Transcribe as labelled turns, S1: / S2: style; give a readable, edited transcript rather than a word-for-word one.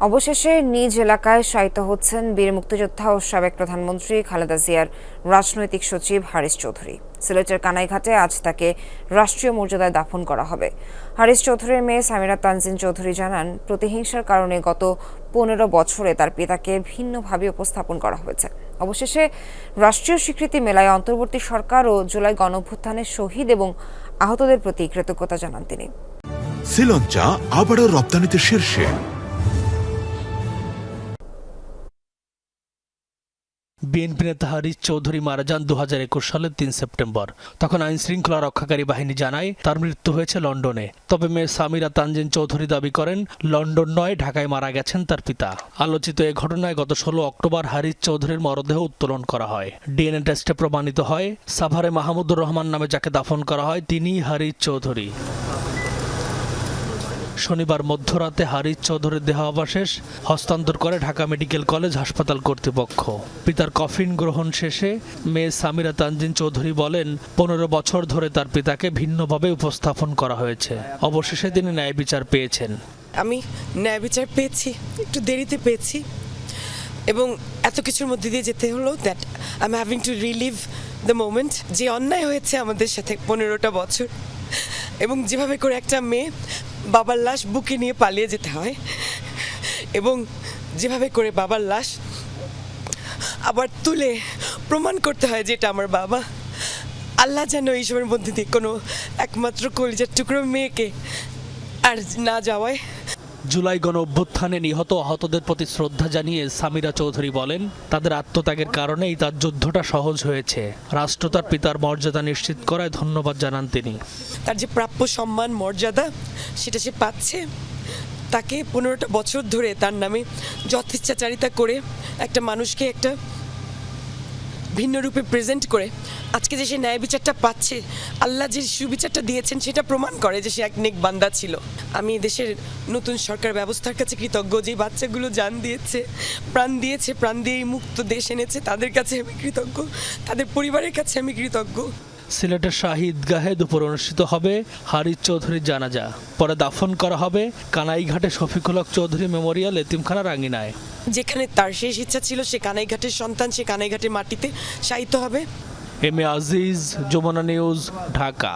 S1: অবশেষে নিজ এলাকায় শায়িত হচ্ছেন বীর মুক্তিযোদ্ধা ও সাবেক প্রধানমন্ত্রী খালেদা জিয়ার রাজনৈতিক সচিব হারিস চৌধুরী। সিলেটের কানাইঘাটে আজ তাকে রাষ্ট্রীয় মর্যাদায় দাফন করা হবে। হারিস চৌধুরীর মেয়ে সামিরা তানজিন চৌধুরী জানান, প্রতিহিংসার কারণে গত 15 বছরে তার পিতাকে ভিন্নভাবে উপস্থাপন করা হয়েছে। অবশেষে রাষ্ট্রীয় স্বীকৃতি মেলায় অন্তর্বর্তী সরকার ও জুলাই গণঅভ্যুত্থানের শহীদ এবং আহতদের প্রতি কৃতজ্ঞতা জানান তিনি।
S2: শ্রীলঙ্কা আবারও রপ্তানিতে শীর্ষে।
S3: বিএনপি নেতা হারিস চৌধুরী মারা যান 2021 সালের 3 সেপ্টেম্বর। তখন আইন শৃঙ্খলা রক্ষাকারী বাহিনী জানায় তার মৃত্যু হয়েছে লন্ডনে। তবে মেয়ে সামিরা তানজিন চৌধুরী দাবি করেন লন্ডন নয়, ঢাকায় মারা গেছেন তার পিতা। আলোচিত এ ঘটনায় গত 16 অক্টোবর হারিস চৌধুরীর মরদেহ উত্তোলন করা হয়। ডিএনএ টেস্টে প্রমাণিত হয় সাভারে মাহমুদুর রহমান নামে যাকে দাফন করা হয় তিনিই হারিস চৌধুরী। শনিবার মধ্যরাতে হারিস চৌধুরীর দেহাবশেষ হস্তান্তর করে ঢাকা মেডিকেল কলেজ হাসপাতাল কর্তৃপক্ষ। পিতার কফিন গ্রহণ শেষে মেয়ে সামিরা তানজিন চৌধুরী বলেন, 15 বছর ধরে তার পিতাকে ভিন্নভাবে উপস্থাপন করা হয়েছে। অবশেষে তিনি ন্যায় বিচার পেয়েছেন।
S4: আমি ন্যায় বিচার পেয়েছি, একটু দেরিতে পেয়েছি, এবং এত কিছুর মধ্যে দিয়ে যেতে হলো that I am having to relive the moment. যে অন্যায় হয়েছে আমাদের সাথে 15টা বছর, এবং যেভাবে করে একটা মেয়ে বাবার লাশ বুকে নিয়ে পালিয়ে যেতে হয়, এবং যেভাবে করে বাবার লাশ আবার তুলে প্রমাণ করতে হয় যে এটা আমার বাবা। আল্লাহ যেন এইসবের মধ্যে দিয়ে কোনো একমাত্র কলিজার টুকরো মেয়েকে আর না যাওয়ায়।
S3: জুলাই গণ অভ্যুত্থানে নিহত আহতদের প্রতি শ্রদ্ধা জানিয়ে সামিরা চৌধুরী বলেন, তাদের আত্মত্যাগের কারণেই তার যুদ্ধটা সহজ হয়েছে। রাষ্ট্র তার পিতার মর্যাদা নিশ্চিত করায় ধন্যবাদ জানান তিনি।
S4: তার যে প্রাপ্য সম্মান মর্যাদা সেটা সে পাচ্ছে। তাকে 15টা বছর ধরে তার নামে যথেচ্ছাচারিতা করে একটা মানুষকে একটা ভিন্ন রূপে প্রেজেন্ট করে আজকে যে সে ন্যায় বিচারটা পাচ্ছে, আল্লাহ যে সুবিচারটা দিয়েছেন সেটা প্রমাণ করে যে সে এক নেক বান্দা ছিল। আমি দেশের নতুন সরকার ব্যবস্থার কাছে কৃতজ্ঞ, যে বাচ্চাগুলো জান দিয়েছে, প্রাণ দিয়ে এই মুক্ত দেশ এনেছে, তাদের কাছে আমি কৃতজ্ঞ, তাদের পরিবারের কাছে আমি কৃতজ্ঞ।
S3: সিলেটের শাহী ঈদগাহে দুপুর অনুষ্ঠিত হবে হারিস চৌধুরীর জানাজা। পরে দাফন করা হবে কানাইঘাটে শফিকুল হক চৌধুরী মেমোরিয়াল এতিমখানার আঙিনায়।
S4: যেখানে তার শেষ ইচ্ছা ছিল সে কানাইঘাটের সন্তান, সে কানাইঘাটের মাটিতে শায়িত হবে।
S3: M A Aziz, Jamuna news, Dhaka.